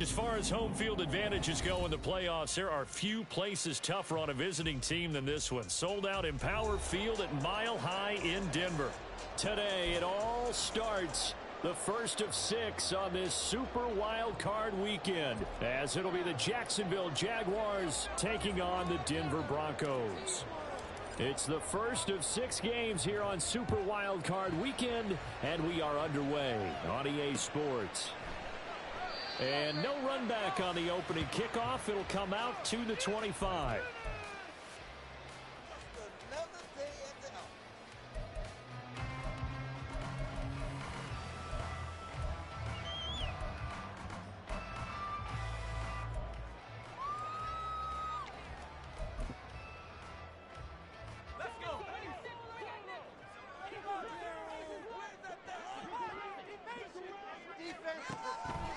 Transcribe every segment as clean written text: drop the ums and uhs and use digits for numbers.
As far as home field advantages go in the playoffs, there are few places tougher on a visiting team than this one. Sold out Empower Field at Mile High in Denver. Today, it all starts the first of 6 on this Super Wild Card weekend, as it'll be the Jacksonville Jaguars taking on the Denver Broncos. It's the first of 6 games here on Super Wild Card weekend, and we are underway on EA Sports. And no run back on the opening kickoff. It'll come out to the 25.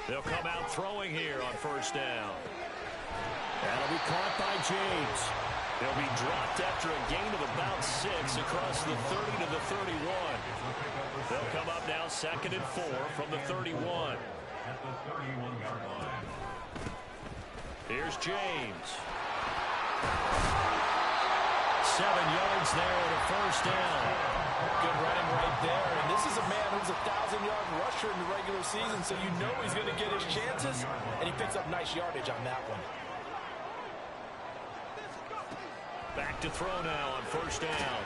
They'll come out throwing here on first down. That'll be caught by James. They'll be dropped after a gain of about 6 across the 30 to the 31. They'll come up now 2nd and 4 from the 31. Here's James. 7 yards there and a first down. Good running right there, and this is a man who's a 1,000-yard rusher in the regular season, so you know he's going to get his chances, and he picks up nice yardage on that one. Back to throw now on first down.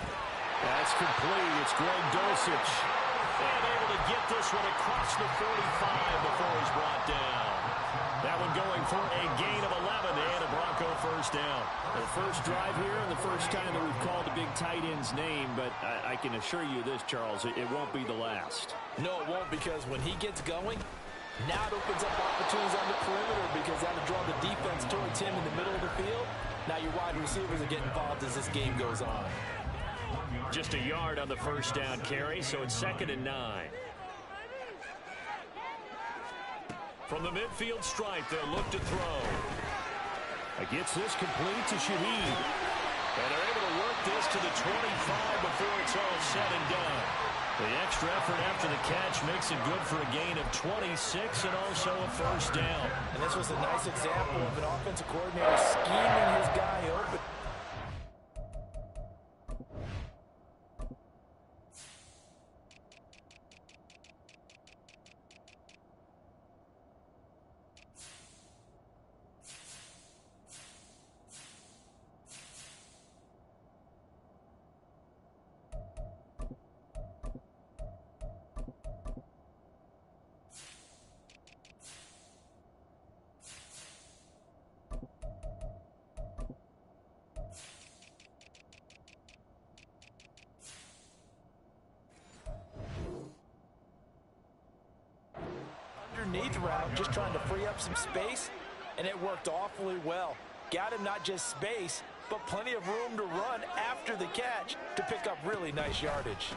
That's complete. It's Greg Dulcich. And able to get this one across the 45 before he's brought down. That one going for a gain of 11 and a Bronco first down. The first drive here and the first time that we've called the big tight end's name, but I can assure you this, Charles, it won't be the last. No, it won't, because when he gets going, now it opens up opportunities on the perimeter, because that'll draw the defense towards him in the middle of the field. Now your wide receivers are getting involved as this game goes on. Just a yard on the first down carry, so it's 2nd and 9. From the midfield stripe, they'll look to throw. Gets this complete to Shaheed. And they're able to work this to the 25 before it's all said and done. The extra effort after the catch makes it good for a gain of 26 and also a first down. And this was a nice example of an offensive coordinator scheming his guy open. Underneath route, just trying to free up some space, and it worked awfully well. Got him not just space, but plenty of room to run after the catch to pick up really nice yardage.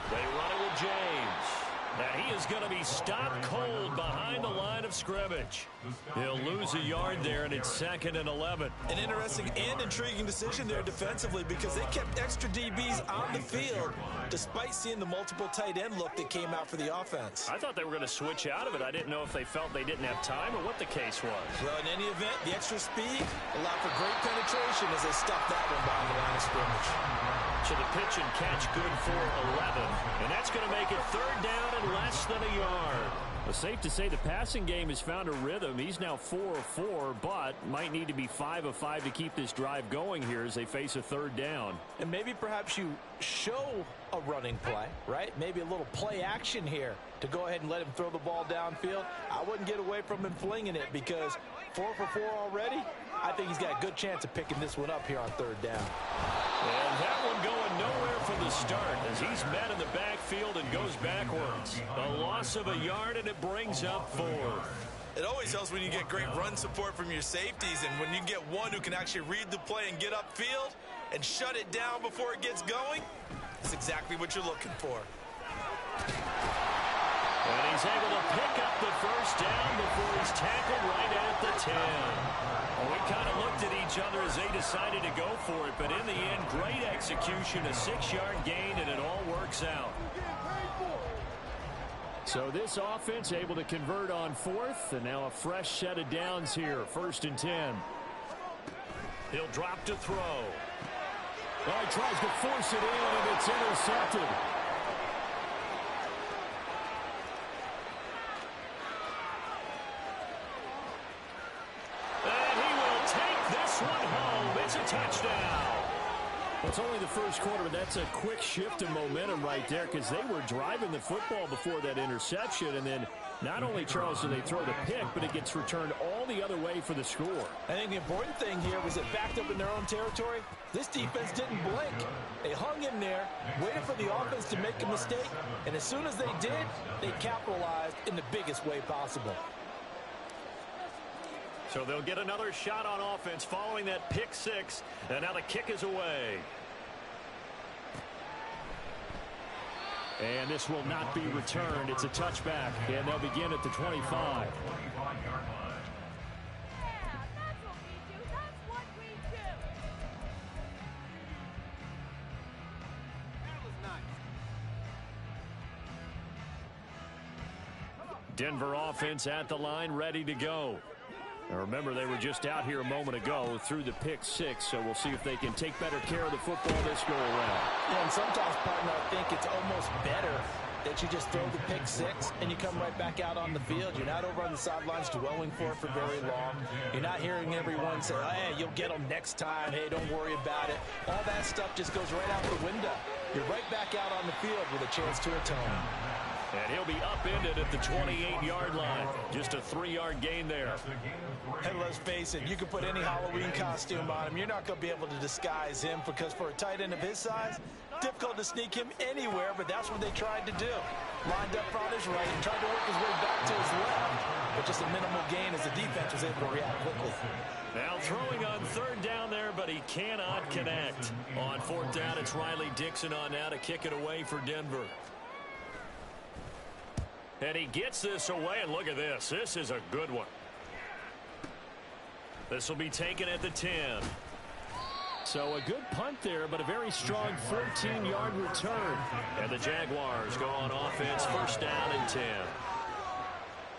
They run it with James. And he is going to be stopped cold behind the line of scrimmage. He'll lose a yard there, and it's 2nd and 11. An interesting and intriguing decision there defensively, because they kept extra DBs on the field despite seeing the multiple tight end look that came out for the offense. I thought they were going to switch out of it. I didn't know if they felt they didn't have time or what the case was. Well, in any event, the extra speed allowed for great penetration as they stuffed that one behind the line of scrimmage. So the pitch and catch good for 11. And that's going to make it 3rd down and less than a yard. Well, safe to say the passing game has found a rhythm. He's now 4 of 4, but might need to be 5 of 5 to keep this drive going here as they face a 3rd down. And maybe perhaps you show a running play, right? Maybe a little play action here to go ahead and let him throw the ball downfield. I wouldn't get away from him flinging it, because 4 for 4 already, I think he's got a good chance of picking this one up here on 3rd down. And that one going nowhere from the start as he's met in the backfield and goes backwards. A loss of a yard, and it brings up 4. It always helps when you get great run support from your safeties, and when you get one who can actually read the play and get upfield and shut it down before it gets going, that's exactly what you're looking for. And he's able to pick up the first down before he's tackled right at the 10. Well, we kind of looked at each other as they decided to go for it, but in the end, great execution, a 6-yard gain, and it all works out. So this offense able to convert on fourth, and now a fresh set of downs here. 1st and 10. He'll drop to throw. Oh, he tries to force it in, and it's intercepted. And he will take this one home. It's a touchdown. Well, it's only the first quarter, but that's a quick shift of momentum right there because they were driving the football before that interception, and then not only, Charles, do they throw the pick, but it gets returned all the other way for the score. I think the important thing here was it backed up in their own territory. This defense didn't blink. They hung in there, waited for the offense to make a mistake, and as soon as they did, they capitalized in the biggest way possible. So they'll get another shot on offense following that pick six, and now the kick is away. And this will not be returned. It's a touchback, and they'll begin at the 25. Denver offense at the line, ready to go. Now remember, they were just out here a moment ago through the pick six, so we'll see if they can take better care of the football this go-around. Yeah, and sometimes, partner, I think it's almost better that you just throw the pick six and you come right back out on the field. You're not over on the sidelines dwelling for it for very long. You're not hearing everyone say, hey, you'll get them next time. Hey, don't worry about it. All that stuff just goes right out the window. You're right back out on the field with a chance to atone. And he'll be upended at the 28-yard line. Just a 3-yard gain there. And let's face it, you can put any Halloween costume on him. You're not going to be able to disguise him because for a tight end of his size, difficult to sneak him anywhere, but that's what they tried to do. Lined up on his right and tried to work his way back to his left, but just a minimal gain as the defense was able to react quickly. Now throwing on 3rd down there, but he cannot connect. On 4th down, it's Riley Dixon on now to kick it away for Denver. And he gets this away, and look at this. This is a good one. This will be taken at the 10. So a good punt there, but a very strong 14-yard return. And the Jaguars go on offense, 1st down and 10.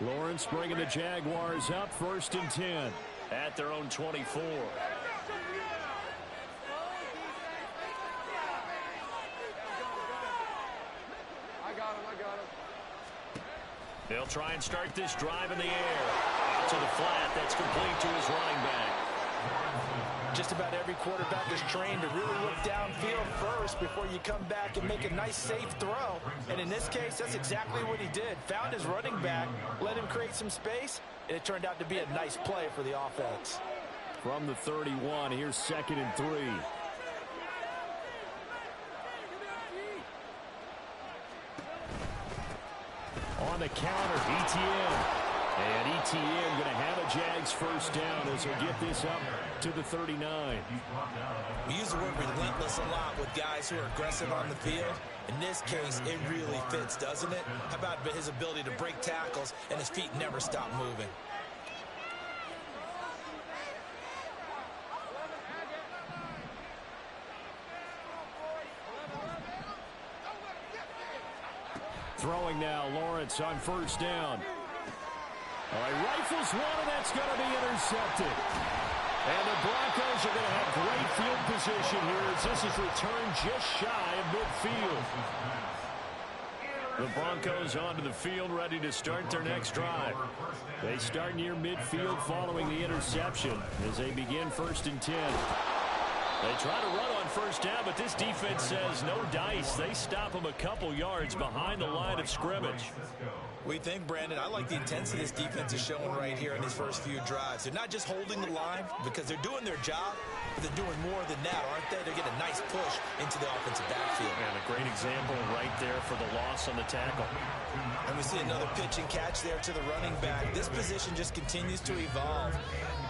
Lawrence bringing the Jaguars up, 1st and 10 at their own 24. They'll try and start this drive in the air. Out to the flat. That's complete to his running back. Just about every quarterback is trained to really look downfield first before you come back and make a nice, safe throw. And in this case, that's exactly what he did. Found his running back, let him create some space, and it turned out to be a nice play for the offense. From the 31, here's 2nd and 3. On the counter, ETN. And ETN going to have a Jags 1st down as he'll get this up to the 39. We use the word relentless a lot with guys who are aggressive on the field. In this case, it really fits, doesn't it? How about his ability to break tackles and his feet never stop moving? Throwing now, Lawrence on 1st down. All right, rifles one, and that's going to be intercepted. And the Broncos are going to have great field position here as this is returned just shy of midfield. The Broncos onto the field, ready to start their next drive. They start near midfield following the interception as they begin 1st and 10. They try to run on 1st down, but this defense says no dice. They stop them a couple yards behind the line of scrimmage. What do you think, Brandon? I like the intensity this defense is showing right here in these first few drives. They're not just holding the line because they're doing their job, but they're doing more than that, aren't they? They're getting a nice push into the offensive backfield. And a great example right there for the loss on the tackle. And we see another pitch and catch there to the running back. This position just continues to evolve.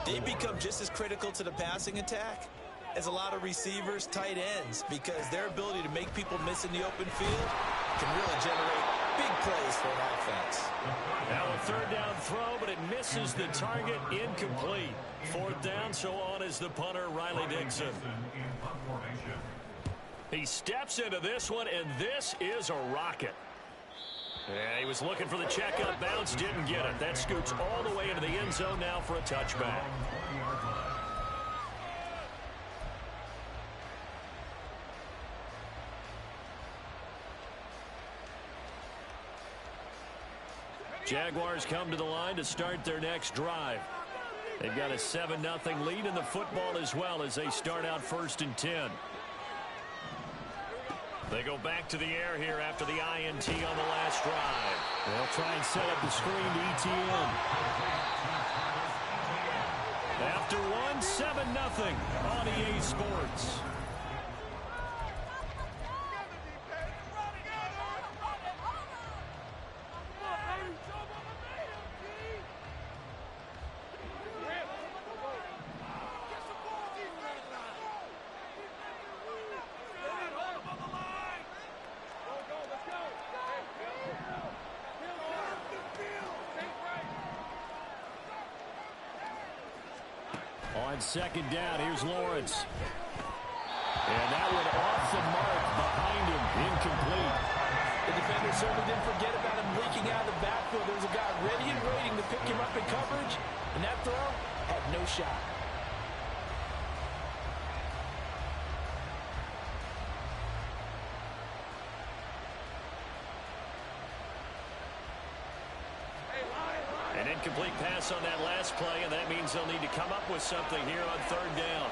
They become just as critical to the passing attack as a lot of receivers, tight ends, because their ability to make people miss in the open field can really generate big plays for an offense. Now a 3rd down throw, but it misses the target, incomplete. 4th down, so on is the punter, Riley Dixon. He steps into this one, and this is a rocket. Yeah, he was looking for the checkup bounce, didn't get it. That scoots all the way into the end zone now for a touchback. Jaguars come to the line to start their next drive. They've got a 7-0 lead in the football as well as they start out 1st and 10. They go back to the air here after the INT on the last drive. They'll try and set up the screen to ETN. After one, 7-0 on EA Sports. On 2nd down, here's Lawrence. And that one off the mark behind him, incomplete. The defender certainly didn't forget about him leaking out of the backfield. There was a guy ready and waiting to pick him up in coverage, and that throw had no shot. An incomplete pass on that last play, and that means they'll need to come up with something here on 3rd down.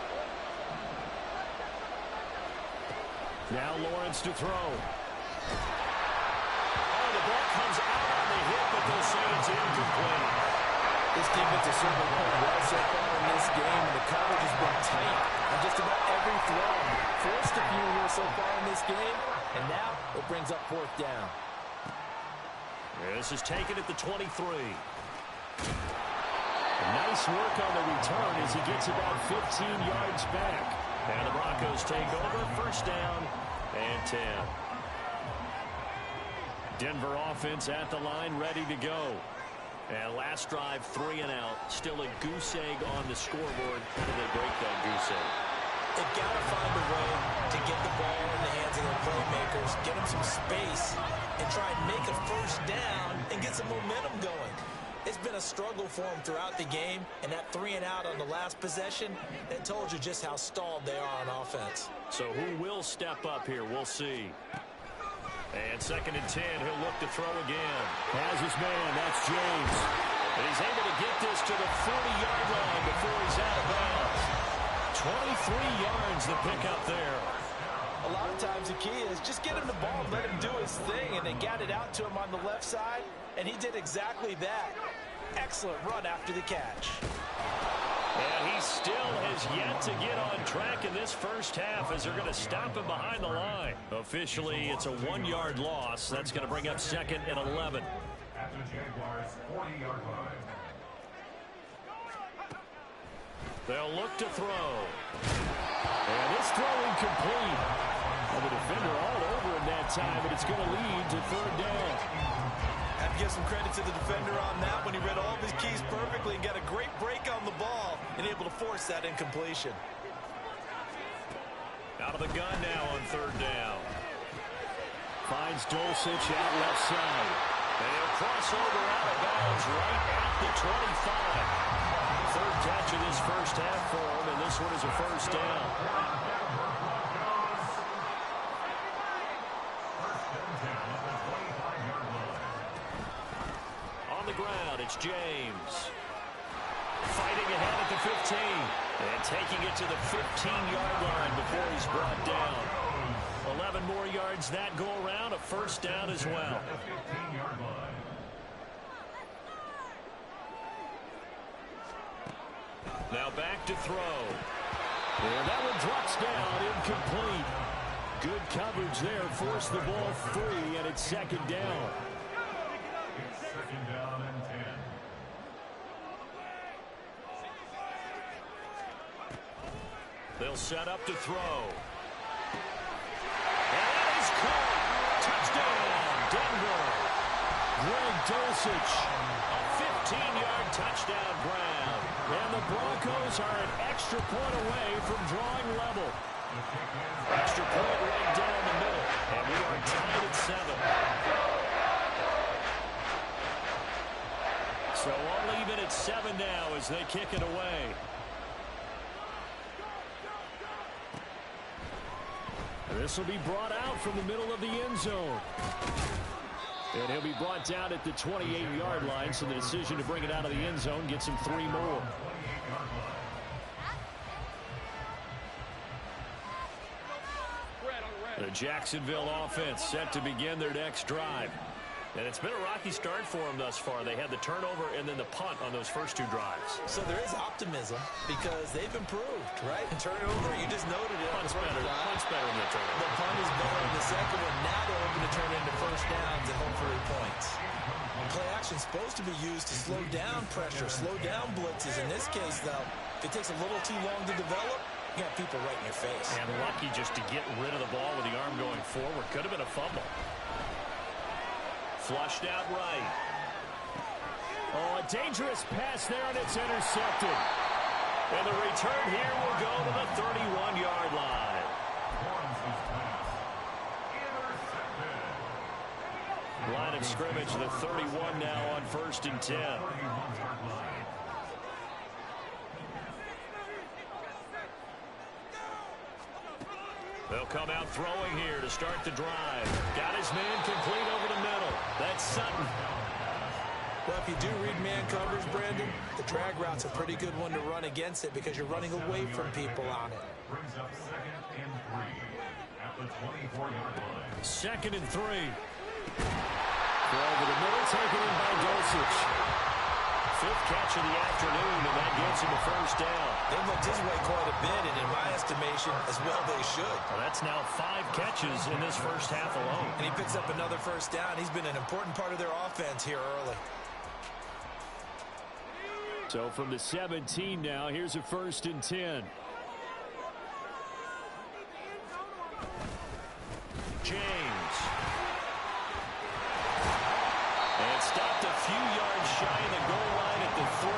Now Lawrence to throw. Oh, the ball comes out on the hit, but they'll say it's incomplete. This defense has certainly played well so far in this game, and the coverage has been tight on just about every throw. Forced a few here so far in this game, and now it brings up 4th down. This is taken at the 23. Nice work on the return as he gets about 15 yards back. And the Broncos take over, 1st down and 10. Denver offense at the line, ready to go. And last drive, 3 and out. Still a goose egg on the scoreboard. How do they break that goose egg? They've got to find a way to get the ball in the hands of their playmakers, get them some space, and try and make a 1st down and get some momentum going. It's been a struggle for them throughout the game, and that 3 and out on the last possession, that told you just how stalled they are on offense. So who will step up here? We'll see. And 2nd and 10, he'll look to throw again. Has his man, that's James. And he's able to get this to the 40-yard line before he's out of bounds. 23 yards the pickup there. A lot of times the key is just get him the ball and let him do his thing, and they got it out to him on the left side, and he did exactly that. Excellent run after the catch. And he still has yet to get on track in this 1st half as they're going to stop him behind the line. Officially, it's a 1-yard loss. That's going to bring up 2nd and 11. At the Jaguars' 40-yard line. They'll look to throw. And it's throwing complete. And the defender all over him that time, but it's going to lead to 3rd down. Have to give some credit to the defender on that when he read all of his keys perfectly and got a great break on the ball and able to force that incompletion. Out of the gun now on 3rd down. Finds Dulcich out left side. And he'll cross over out of bounds right at the 25. 3rd catch of this 1st half for him, and this one is a 1st down. On the ground, it's James. Fighting ahead at the 15. And taking it to the 15-yard line before he's brought down. 11 more yards that go around, a 1st down as well. Now back to throw. And that one drops down, incomplete. Good coverage there, forced the ball free, and it's 2nd down. It's 2nd down and 10. They'll set up to throw. And that is caught. Touchdown, Denver. Greg Dulcich, a 15-yard touchdown grab. And the Broncos are an extra point away from drawing level. Extra point right down the middle. And we are tied at 7. So all even at 7 now as they kick it away. This will be brought out from the middle of the end zone. And he'll be brought down at the 28-yard line, so the decision to bring it out of the end zone gets him 3 more. The Jacksonville offense set to begin their next drive. And it's been a rocky start for them thus far. They had the turnover and then the punt on those first 2 drives. So there is optimism because they've improved, right? Turnover, you just noted it. Punt's better. Punt's better than the turnover. The punt is better in the second one. Now they're hoping to turn it into first downs and hope for 3 points. Play action is supposed to be used to slow down pressure, slow down blitzes. In this case, though, if it takes a little too long to develop, you got people right in your face. And lucky just to get rid of the ball with the arm going forward. Could have been a fumble. Flushed out right. Oh, a dangerous pass there, and it's intercepted. And the return here will go to the 31-yard line. Line of scrimmage, the 31 now on 1st and 10. They'll come out throwing here to start the drive. Got his man complete over the middle. That's Sutton. Well, if you do read man coverage, Brandon, the drag route's a pretty good one to run against it because you're running away from people on it. Brings up 2nd and 3 at the 24-yard line. 2nd and 3. Throw over the middle, taken in by Dulcich. 5th catch of the afternoon, and that gets him a first down. They've looked his way quite a bit, and in my estimation, as well they should. Well, that's now 5 catches in this first half alone. And he picks up another first down. He's been an important part of their offense here early. So from the 17 now, here's a 1st and 10. James. And stopped a few yards shy of the goal line at the 3.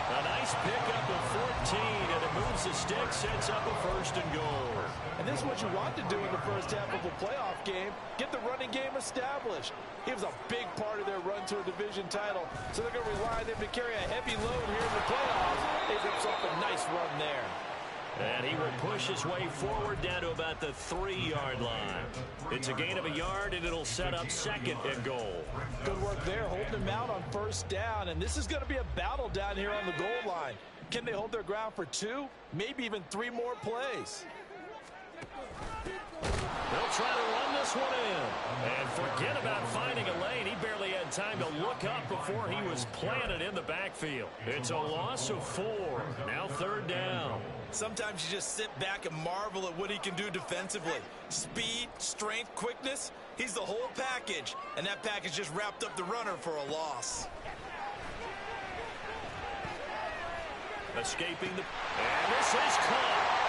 A nice pickup of 14, and it moves the stick, sets up a 1st and goal. And this is what you want to do in the first half of a playoff game. Get the running game established. He was a big part of their run to a division title. So they're going to rely on him to carry a heavy load here in the playoffs. He rips off a nice run there. And he will push his way forward down to about the 3-yard line. It's a gain of a yard, and it'll set up 2nd and goal. Good work there, holding him out on first down. And this is going to be a battle down here on the goal line. Can they hold their ground for 2, maybe even 3 more plays? They'll try to run this one in. And forget about finding a lane. He barely had time to look up before he was planted in the backfield. It's a loss of 4. Now 3rd down. Sometimes you just sit back and marvel at what he can do defensively. Speed, strength, quickness. He's the whole package. And that package just wrapped up the runner for a loss. Escaping the... And this is caught.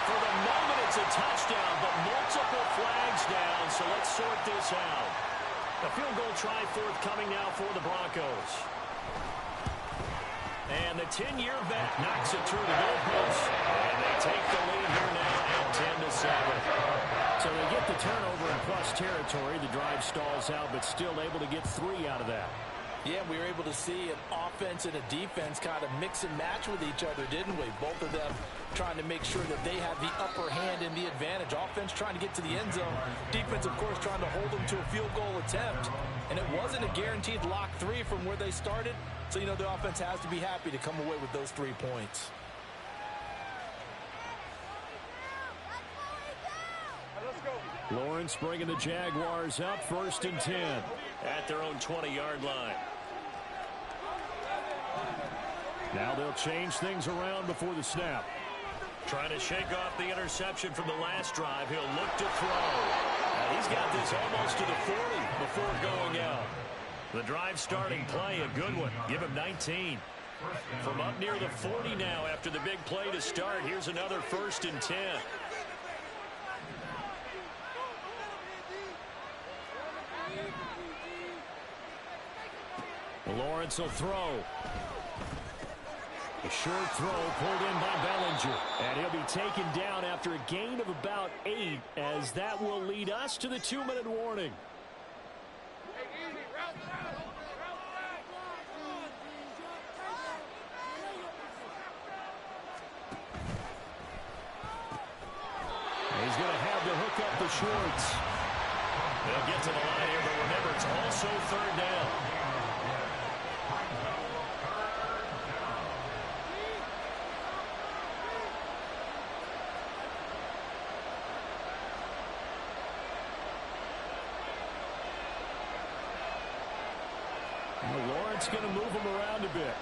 For the moment, it's a touchdown, but multiple flags down, so let's sort this out. A field goal try forthcoming now for the Broncos. And the 10-year vet knocks it through the goalpost. And they take the lead here now at 10-7. So they get the turnover in plus territory. The drive stalls out, but still able to get 3 out of that. Yeah, we were able to see an offense and a defense kind of mix and match with each other, didn't we? Both of them trying to make sure that they have the upper hand and the advantage. Offense trying to get to the end zone. Defense, of course, trying to hold them to a field goal attempt. And it wasn't a guaranteed lock 3 from where they started. So, you know, the offense has to be happy to come away with those 3 points. Lawrence bringing the Jaguars up 1st and 10 at their own 20-yard line. Now they'll change things around before the snap. Trying to shake off the interception from the last drive. He'll look to throw. And he's got this almost to the 40 before going out. The drive starting play, a good one. Give him 19. From up near the 40 now after the big play to start. Here's another 1st and 10. Lawrence will throw. A short throw pulled in by Bellinger. And he'll be taken down after a gain of about 8, as that will lead us to the 2-minute warning. going to have to hook up the shorts. They'll get to the line here, but remember, it's also third down. Lawrence going to move him around a bit.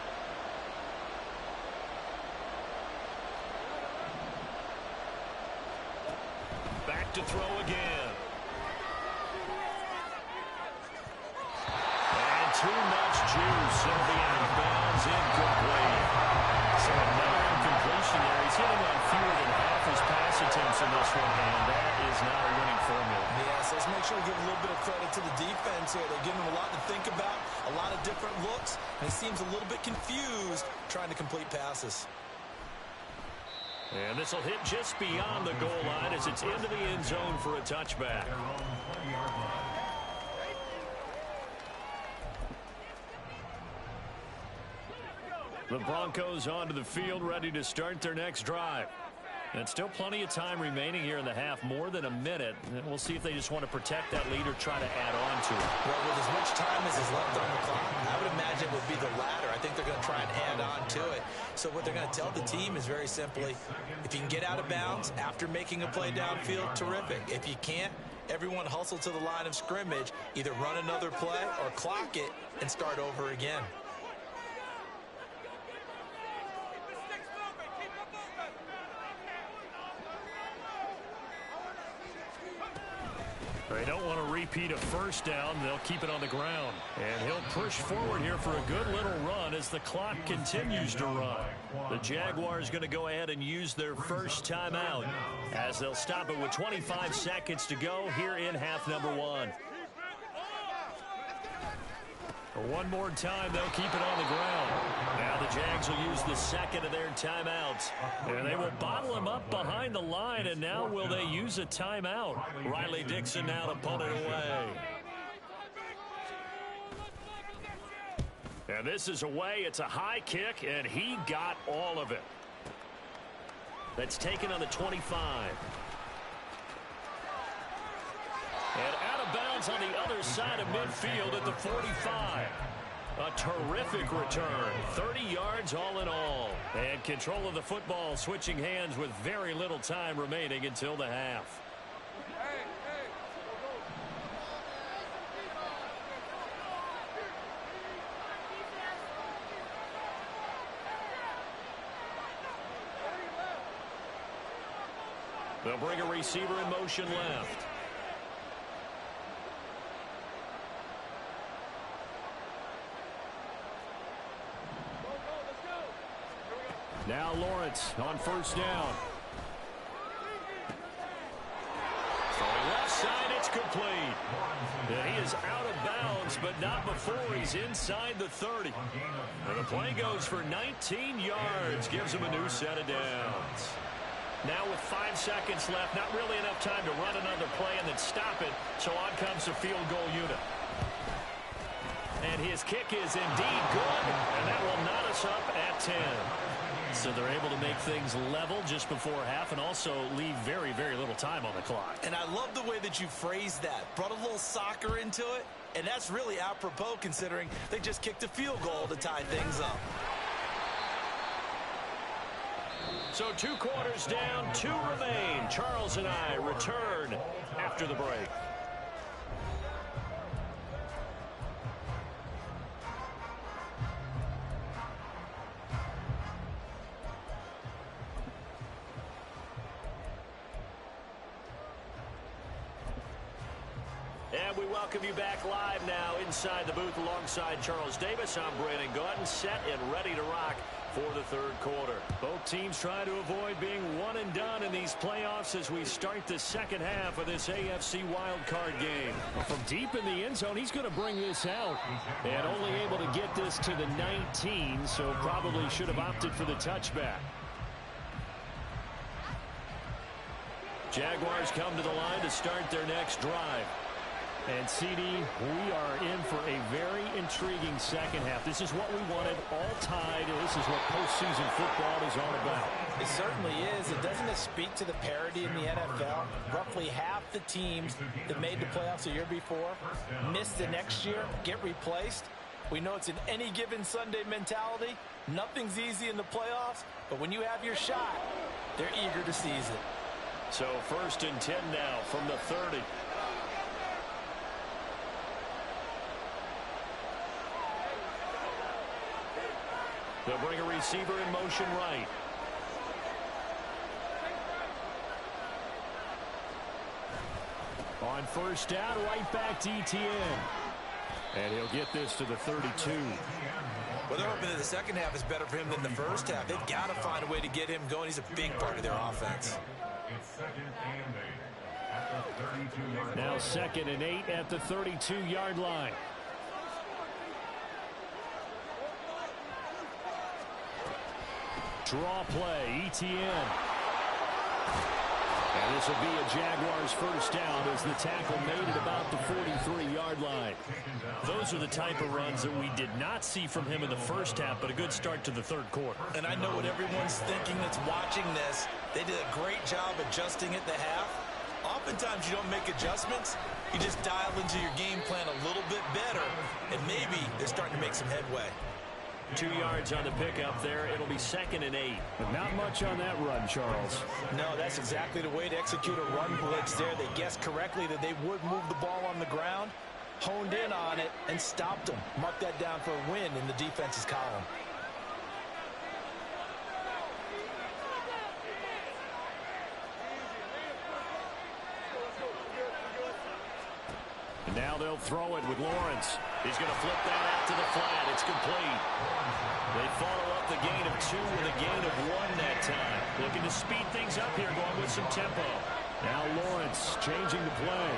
Back to throw again. And too much juice. It'll be out of bounds, incomplete. So another incompletion there. He's hitting on fewer than half his pass attempts in this one, and that is not a winning formula. Yeah, so let's make sure we give a little bit of credit to the defense here. They're giving him a lot to think about, a lot of different looks, and he seems a little bit confused trying to complete passes. And this will hit just beyond the goal line as it's into the end zone for a touchback. The Broncos onto the field, ready to start their next drive. And still plenty of time remaining here in the half, more than a minute. And we'll see if they just want to protect that lead or try to add on to it. Well, with as much time as is left on the clock, I would imagine it would be the latter. I think they're going to try and add on to it. So what they're going to tell the team is very simply, if you can get out of bounds after making a play downfield, terrific. If you can't, everyone hustle to the line of scrimmage, either run another play or clock it and start over again. They don't want to repeat a first down. They'll keep it on the ground. And he'll push forward here for a good little run as the clock continues to run. The Jaguars going to go ahead and use their first timeout as they'll stop it with 25 seconds to go here in half number one. One more time, they'll keep it on the ground. Now the Jags will use the second of their timeouts. And they will bottle him up behind the line, and now will they use a timeout? Riley Dixon now to punt it away. And this is away. It's a high kick, and he got all of it. That's taken on the 25. And out of bounds on the other side of midfield at the 45. A terrific return. 30 yards all in all. And control of the football switching hands with very little time remaining until the half. They'll bring a receiver in motion left. Now Lawrence on first down. Throwing left side, it's complete. And he is out of bounds, but not before he's inside the 30. And the play goes for 19 yards, gives him a new set of downs. Now with 5 seconds left, not really enough time to run another play and then stop it, so on comes the field goal unit. And his kick is indeed good, and that will knot us up at 10. So they're able to make things level just before half and also leave very, very little time on the clock. And I love the way that you phrased that. Brought a little soccer into it, and that's really apropos considering they just kicked a field goal to tie things up. So 2 quarters down, 2 remain. Charles and I return after the break. And we welcome you back live now inside the booth alongside Charles Davis. I'm Brandon Gordon, set and ready to rock for the third quarter. Both teams trying to avoid being one and done in these playoffs as we start the second half of this AFC wildcard game. From deep in the end zone, he's going to bring this out. And only able to get this to the 19, so probably should have opted for the touchback. Jaguars come to the line to start their next drive. And CD, we are in for a very intriguing second half. This is what we wanted, all tied. This is what postseason football is all about. It certainly is. It doesn't it speak to the parity in the NFL? Roughly half the teams that made the playoffs the year before miss the next year, get replaced. We know it's an any given Sunday mentality. Nothing's easy in the playoffs, but when you have your shot, they're eager to seize it. So 1st and 10 now from the 30. They'll bring a receiver in motion right. On 1st down, right back to ETN. And he'll get this to the 32. Well, they're hoping that the second half is better for him than the first half. They've got to find a way to get him going. He's a big part of their offense. Now 2nd and 8 at the 32-yard line. Draw play, ETN. And this will be a Jaguars 1st down as the tackle made at about the 43-yard line. Those are the type of runs that we did not see from him in the first half, but a good start to the 3rd quarter. And I know what everyone's thinking that's watching this. They did a great job adjusting at the half. Oftentimes you don't make adjustments. You just dial into your game plan a little bit better, and maybe they're starting to make some headway. 2 yards on the pickup there. It'll be 2nd and 8. But not much on that run, Charles. No, that's exactly the way to execute a run blitz there. They guessed correctly that they would move the ball on the ground, honed in on it, and stopped them. Mark that down for a win in the defense's column. And now they'll throw it with Lawrence. He's going to flip that out to the flat. It's complete. They follow up the gain of 2 with a gain of 1 that time. Looking to speed things up here, going with some tempo. Now Lawrence changing the play.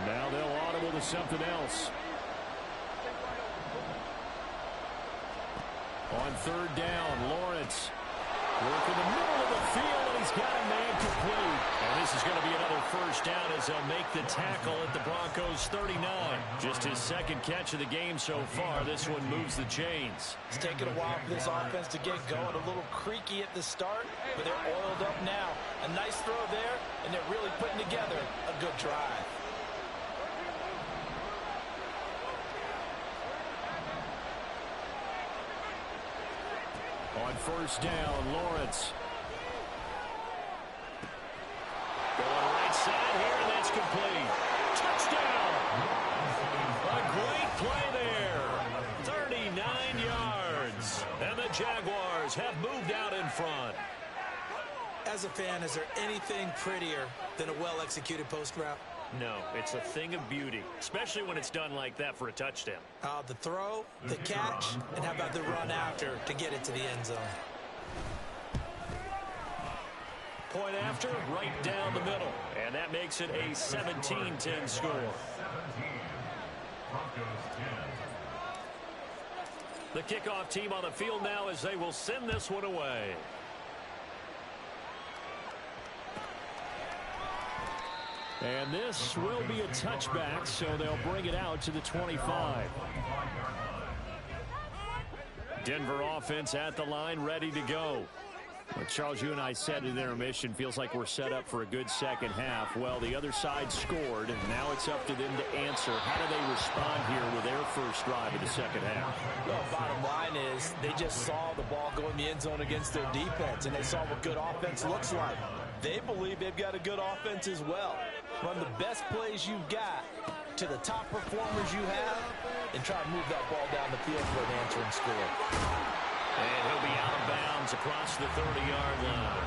Now they'll audible to something else. On 3rd down, Lawrence working the middle of the field, and he's got a man complete. And this is going to be another 1st down as they'll make the tackle at the Broncos 39. Just his 2nd catch of the game so far. This one moves the chains. It's taken a while for this offense to get going. A little creaky at the start, but they're oiled up now. A nice throw there, and they're really putting together a good drive. On 1st down, Lawrence. Going right side here, and that's complete. Touchdown! A great play there. 39 yards. And the Jaguars have moved out in front. As a fan, is there anything prettier than a well-executed post route? No, it's a thing of beauty, especially when it's done like that for a touchdown. The throw, the catch, and how about the run after to get it to the end zone? Point after, right down the middle. And that makes it a 17-10 score. The kickoff team on the field now as they will send this one away. And this will be a touchback, so they'll bring it out to the 25. Denver offense at the line, ready to go. Well, Charles, you and I said in intermission, feels like we're set up for a good second half. Well, the other side scored, and now it's up to them to answer. How do they respond here with their first drive of the second half? Well, bottom line is they just saw the ball go in the end zone against their defense, and they saw what good offense looks like. They believe they've got a good offense as well. Run the best plays you've got to the top performers you have and try to move that ball down the field for an answering score. And he'll be out of bounds across the 30-yard line.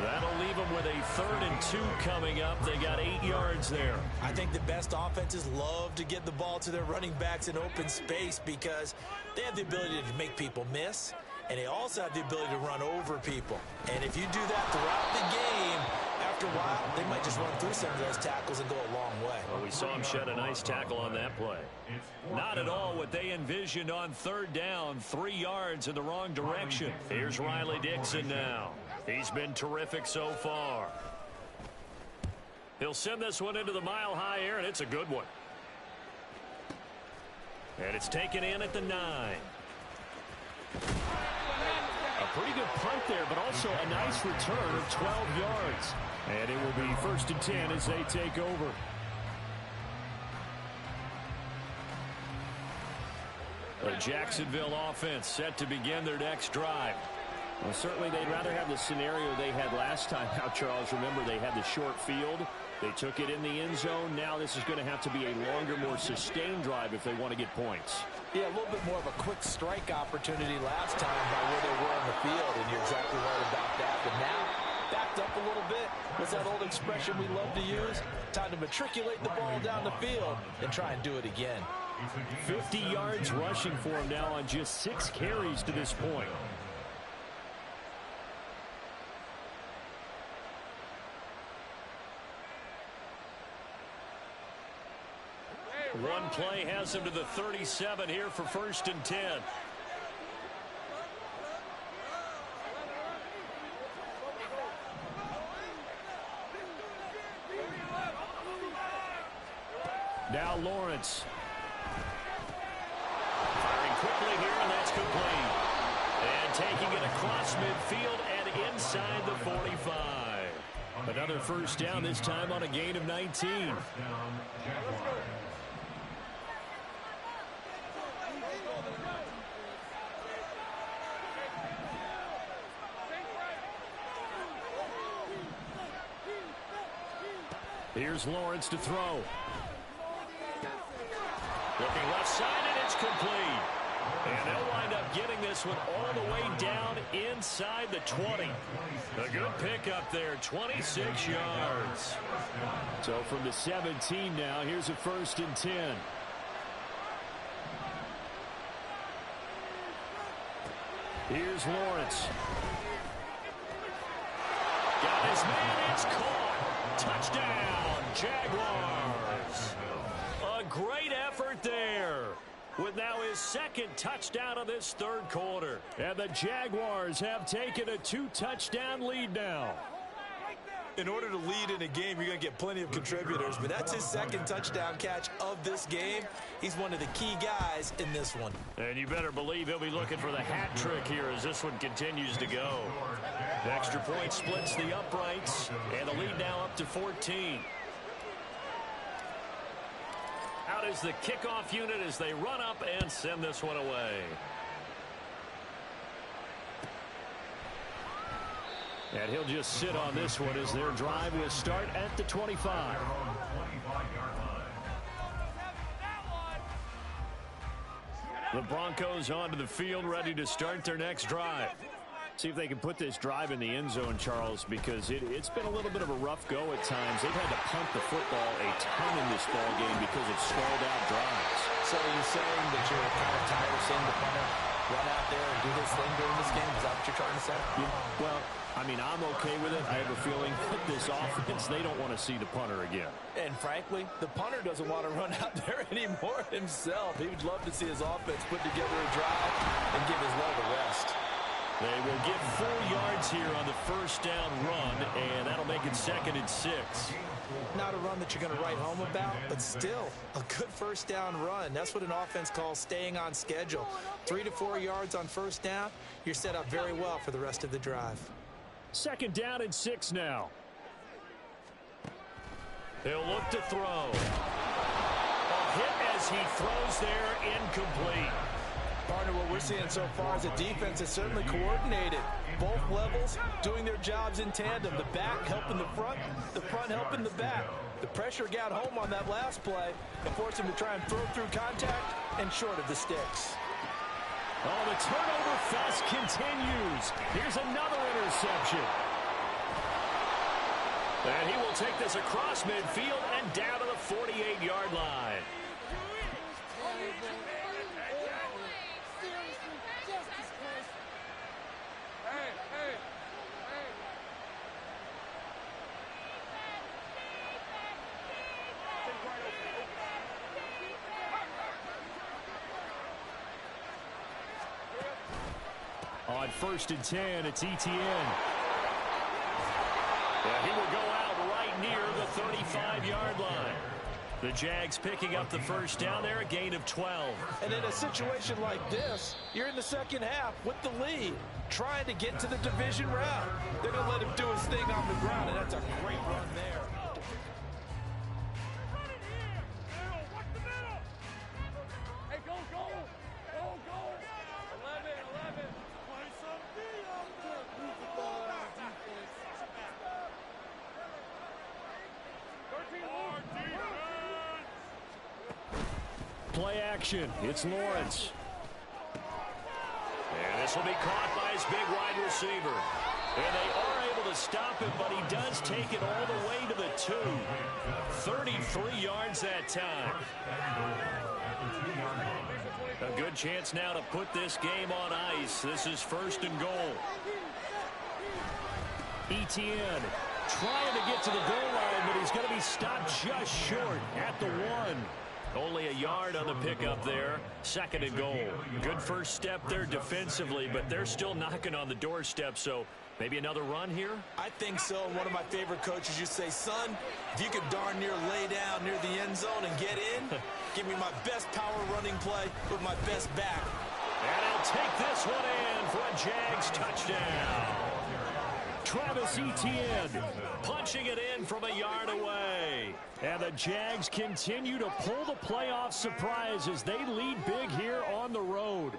That'll leave them with a 3rd and 2 coming up. They got 8 yards there. I think the best offenses love to get the ball to their running backs in open space because they have the ability to make people miss, and they also have the ability to run over people. And if you do that throughout the game, after a while, they might just run through some of those tackles and go a long way. Well, we saw him shed a nice tackle on that play. Not at all what they envisioned on third down. 3 yards in the wrong direction. Here's Riley Dixon now. He's been terrific so far. He'll send this one into the mile-high air, and it's a good one. And it's taken in at the 9. A pretty good punt there, but also a nice return of 12 yards. And it will be 1st and 10 as they take over. The Jacksonville offense set to begin their next drive. Well, certainly they'd rather have the scenario they had last time out, Charles. Remember, they had the short field. They took it in the end zone. Now this is going to have to be a longer, more sustained drive if they want to get points. Yeah, a little bit more of a quick strike opportunity last time by where they were on the field, and you're exactly right about that. But now, backed up a little bit. What's that old expression we love to use? Time to matriculate the ball down the field and try and do it again. 50 yards rushing for him now on just 6 carries to this point. One play has him to the 37 here for 1st and 10. Now Lawrence. Firing quickly here, and that's complete. And taking it across midfield and inside the 45. Another 1st down, this time on a gain of 19. Here's Lawrence to throw. Looking left side, and it's complete. And they'll wind up getting this one all the way down inside the 20. A good pickup there, 26 yards. So from the 17 now, here's a 1st and 10. Here's Lawrence. Got his man, it's caught. Touchdown, Jaguars. A great effort there, with now his 2nd touchdown of this 3rd quarter. And the Jaguars have taken a 2-touchdown lead now. In order to lead in a game, you're going to get plenty of contributors, but that's his 2nd touchdown catch of this game. He's one of the key guys in this one. And you better believe he'll be looking for the hat trick here as this one continues to go. The extra point splits the uprights, and the lead now up to 14. Out is the kickoff unit as they run up and send this one away. And he'll just sit on this one as their drive will start at the 25. The Broncos onto the field, ready to start their next drive. See if they can put this drive in the end zone, Charles, because it's been a little bit of a rough go at times. They've had to punt the football a ton in this ball game because of stalled out drives. So are you saying that you're kind of tired of seeing the punter run out there and do this thing during this game? Is that what you're trying to say? Yeah, well, I mean, I'm okay with it. I have a feeling that this offense, they don't want to see the punter again. And frankly, the punter doesn't want to run out there anymore himself. He would love to see his offense put together a drive and give his leg a rest. They will get 4 yards here on the 1st down run, and that'll make it 2nd and 6. Not a run that you're going to write home about, but still a good 1st down run. That's what an offense calls staying on schedule. 3 to 4 yards on 1st down, you're set up very well for the rest of the drive. 2nd down and 6 now. He'll look to throw. A hit as he throws there, incomplete. Partner, what we're seeing so far is a defense that's certainly coordinated. Both levels doing their jobs in tandem. The back helping the front helping the back. The pressure got home on that last play and forced him to try and throw through contact and short of the sticks. Oh, the turnover fest continues. Here's another interception. And he will take this across midfield and down to the 48-yard line. On 1st and 10, it's Etienne. And he will go out right near the 35-yard line. The Jags picking up the first down there, a gain of 12. And in a situation like this, you're in the second half with the lead, trying to get to the division round. They're going to let him do his thing on the ground, and that's a great run there. Play action. It's Lawrence. And this will be caught by his big wide receiver. And they are able to stop him, but he does take it all the way to the 2. 33 yards that time. A good chance now to put this game on ice. This is 1st and goal. Etienne trying to get to the goal line, but he's going to be stopped just short at the 1. Only a yard on the pickup there. 2nd and goal. Good first step there defensively, but they're still knocking on the doorstep, so maybe another run here? I think so. One of my favorite coaches used to say, son, if you could darn near lay down near the end zone and get in, give me my best power running play with my best back. And he'll take this one in for a Jags touchdown. Travis Etienne punching it in from a yard away. And the Jags continue to pull the playoff surprise as they lead big here on the road.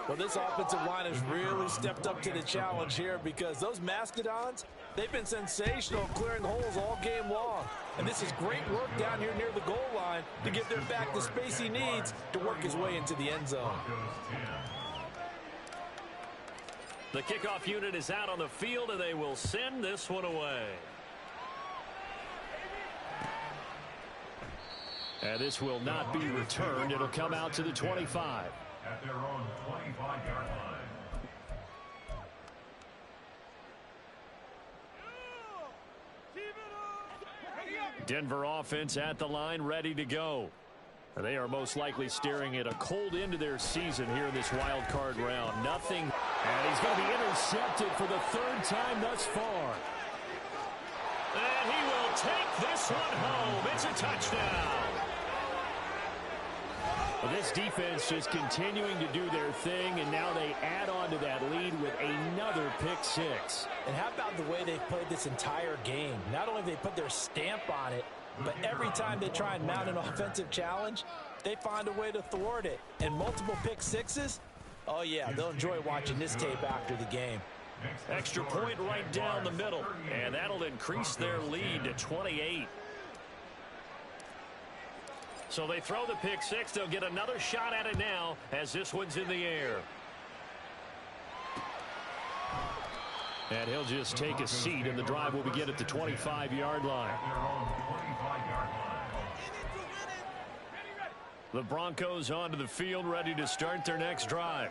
Well, this offensive line has really stepped up to the challenge here because those Mastodons, they've been sensational clearing holes all game long. And this is great work down here near the goal line to give their back the space he needs to work his way into the end zone. The kickoff unit is out on the field, and they will send this one away. And this will not be returned. It'll come out to the 25. At their own 25-yard line. Denver offense at the line, ready to go. They are most likely staring at a cold end to their season here in this wild card round. Nothing. And he's going to be intercepted for the 3rd time thus far. And he will take this one home. It's a touchdown. Well, this defense just continuing to do their thing, and now they add on to that lead with another pick 6. And how about the way they've played this entire game? Not only have they put their stamp on it, but every time they try and mount an offensive challenge, they find a way to thwart it. And multiple pick 6s, oh yeah, they'll enjoy watching this tape after the game. Extra point right down the middle, and that'll increase their lead to 28. So they throw the pick 6. They'll get another shot at it now as this one's in the air. And he'll just take a seat, and the drive will begin at the 25-yard line. The Broncos onto the field, ready to start their next drive.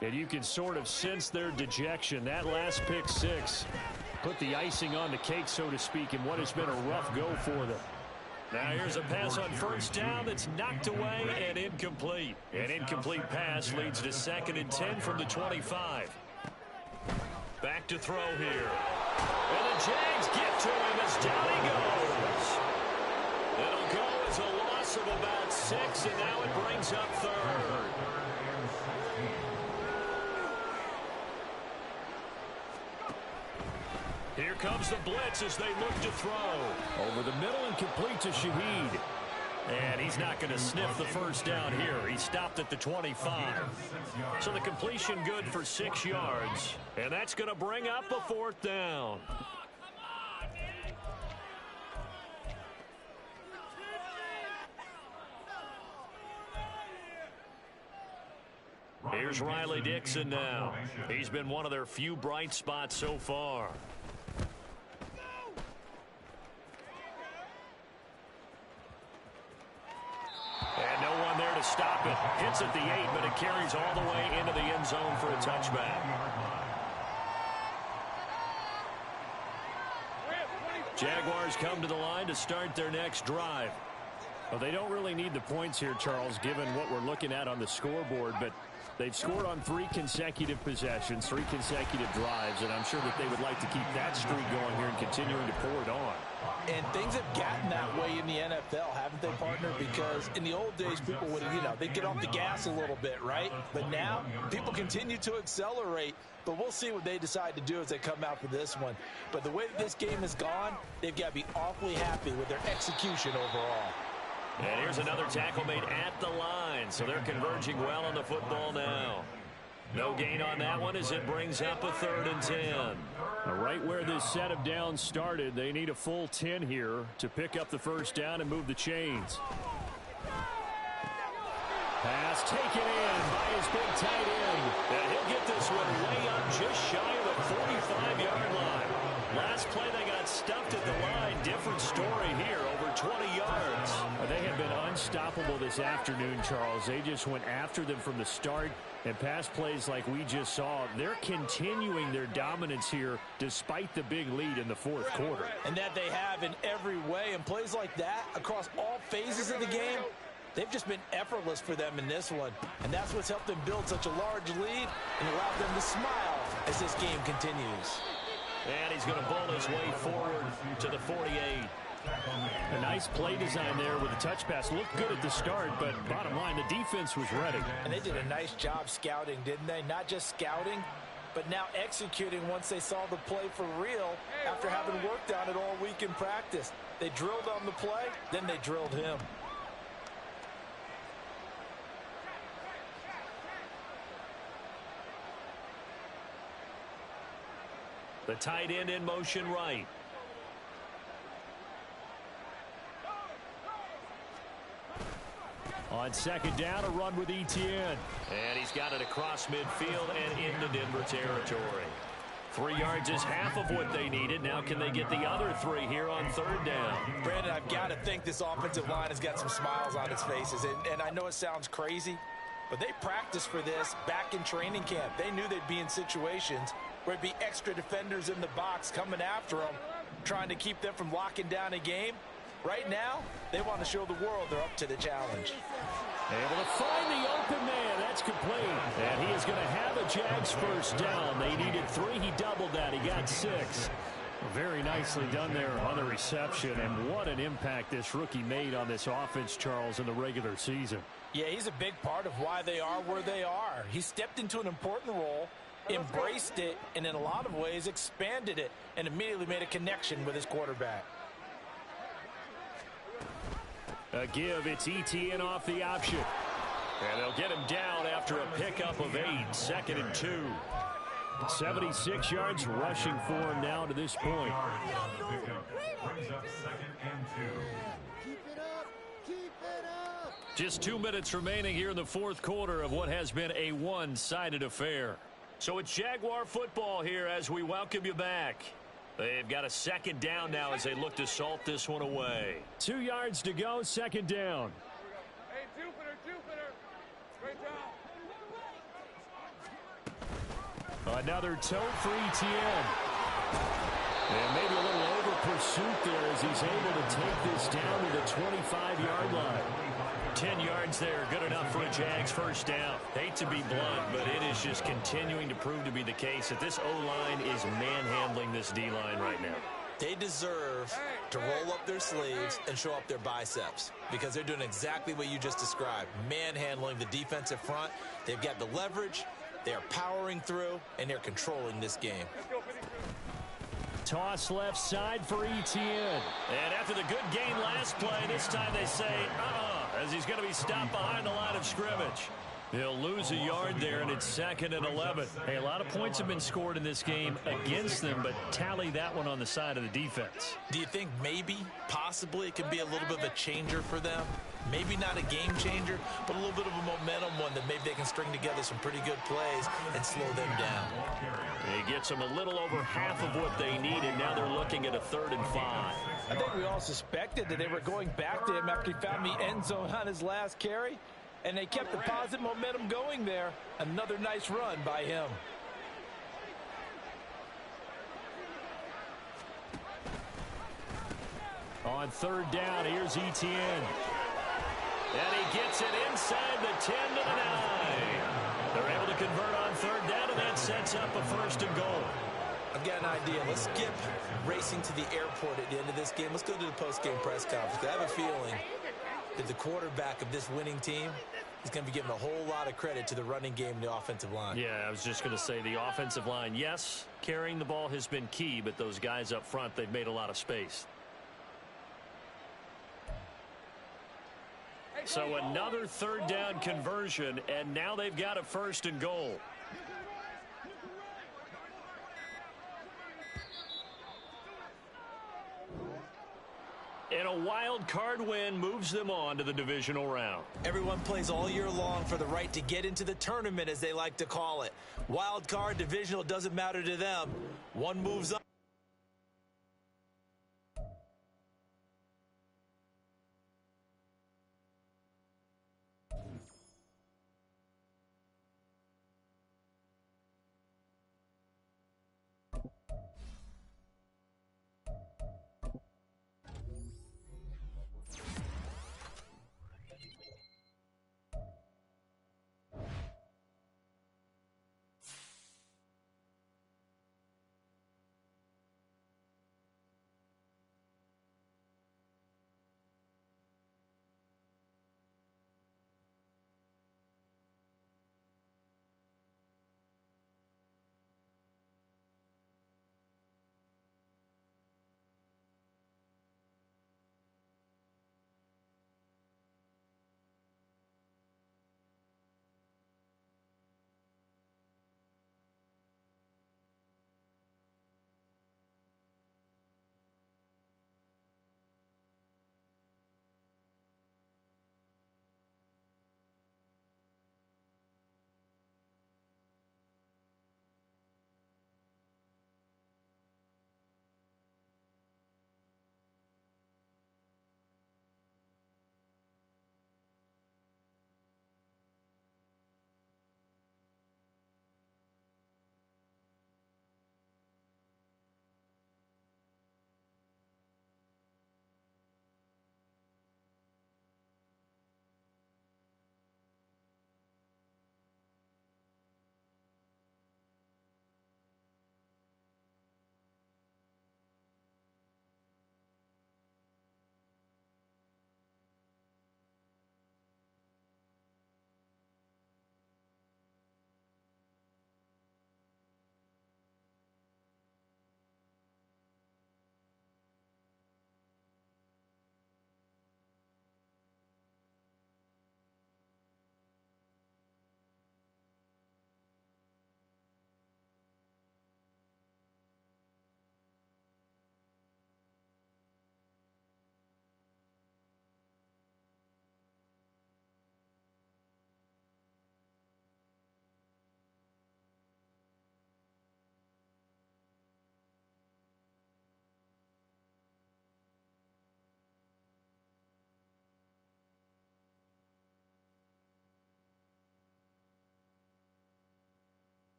And you can sort of sense their dejection. That last pick 6 put the icing on the cake, so to speak, in what has been a rough go for them. Now here's a pass on 1st down that's knocked away and incomplete. An incomplete pass leads to 2nd and 10 from the 25. Back to throw here. And the Jags get to him as down he goes. It'll go as a loss of about 6, and now it brings up 3rd. Here comes the blitz as they look to throw. Over the middle and complete to Shaheed. And he's not going to sniff the 1st down here. He stopped at the 25. So the completion good for 6 yards. And that's going to bring up a 4th down. Here's Riley Dixon now. He's been one of their few bright spots so far. And no one there to stop it. Hits at the 8, but it carries all the way into the end zone for a touchback. Jaguars come to the line to start their next drive. Well, they don't really need the points here, Charles, given what we're looking at on the scoreboard, but They've scored on 3 consecutive possessions, 3 consecutive drives, and I'm sure that they would like to keep that streak going here and continuing to pour it on. And things have gotten that way in the NFL, haven't they, partner? Because in the old days, people would, they'd get off the gas a little bit, right? But now, people continue to accelerate. But we'll see what they decide to do as they come out for this one. But the way that this game has gone, they've got to be awfully happy with their execution overall. And here's another tackle made at the line. So they're converging well on the football now. No gain on that one as it brings up a 3rd and 10. Right where this set of downs started, they need a full 10 here to pick up the first down and move the chains. Pass taken in by his big tight end. And he'll get this one way up just shy of the 45-yard line. Last play they got stuffed at the line. Different story here, over 20 yards. They have been unstoppable this afternoon, Charles. They just went after them from the start. And pass plays like we just saw, they're continuing their dominance here despite the big lead in the 4th quarter. And that they have in every way. And plays like that across all phases of the game, they've just been effortless for them in this one. And that's what's helped them build such a large lead and allowed them to smile as this game continues. And he's going to bull his way forward to the 48. A nice play design there with the touch pass. Looked good at the start, but bottom line, the defense was ready. And they did a nice job scouting, didn't they? Not just scouting, but now executing once they saw the play for real after having worked on it all week in practice. They drilled on the play, then they drilled him. The tight end in motion right. On 2nd down, a run with Etienne. And he's got it across midfield and into Denver territory. 3 yards is half of what they needed. Now can they get the other 3 here on 3rd down? Brandon, I've got to think this offensive line has got some smiles on its faces. And I know it sounds crazy, but they practiced for this back in training camp. They knew they'd be in situations where it'd be extra defenders in the box coming after them, trying to keep them from locking down a game. Right now, they want to show the world they're up to the challenge. Able to find the open man. That's complete. And he is going to have a Jags first down. They needed 3. He doubled that. He got 6. Very nicely done there on the reception. And what an impact this rookie made on this offense, Charles, in the regular season. Yeah, he's a big part of why they are where they are. He stepped into an important role, embraced it, and in a lot of ways expanded it, and immediately made a connection with his quarterback. A give, it's Etienne off the option. And they'll get him down after a pickup of 8, 2nd and 2. 76 yards rushing for him now to this point. Brings up 2nd and 2. Keep it up. Keep it up. Just 2 minutes remaining here in the 4th quarter of what has been a one-sided affair. So it's Jaguar football here as we welcome you back. They've got a 2nd down now as they look to salt this one away. 2 yards to go, 2nd down. Hey, Jupiter. Great job. Another tote for Etienne. And maybe a little over pursuit there as he's able to take this down to the 25-yard line. 10 yards there, good enough for a Jags first down. Hate to be blunt, but it is just continuing to prove to be the case that this O-line is manhandling this D-line right now. They deserve to roll up their sleeves and show up their biceps because they're doing exactly what you just described, manhandling the defensive front. They've got the leverage, they're powering through, and they're controlling this game. Toss left side for Etienne. And after the good gain last play, this time they say, as he's going to be stopped behind the line of scrimmage. He'll lose a yard there, and it's 2nd and 11. Hey, a lot of points have been scored in this game against them, but tally that one on the side of the defense. Do you think maybe, possibly, it could be a little bit of a changer for them? Maybe not a game changer, but a little bit of a momentum one that maybe they can string together some pretty good plays and slow them down. He gets them a little over half of what they needed. Now they're looking at a 3rd and 5. I think we all suspected that they were going back to him after he found the end zone on his last carry, and they kept the positive momentum going there. Another nice run by him. On 3rd down, here's Etienne. And he gets it inside the 10 to the 9. They're able to convert on third down, and that sets up a first and goal. I've got an idea. Let's skip racing to the airport at the end of this game. Let's go to the post-game press conference. I have a feeling that the quarterback of this winning team is going to be given a whole lot of credit to the running game and the offensive line. Yeah, I was just going to say the offensive line, yes, carrying the ball has been key, but those guys up front, they've made a lot of space. So another third down conversion, and now they've got a first and goal. And a wild card win moves them on to the divisional round. Everyone plays all year long for the right to get into the tournament, as they like to call it. Wild card, divisional, doesn't matter to them. One moves up.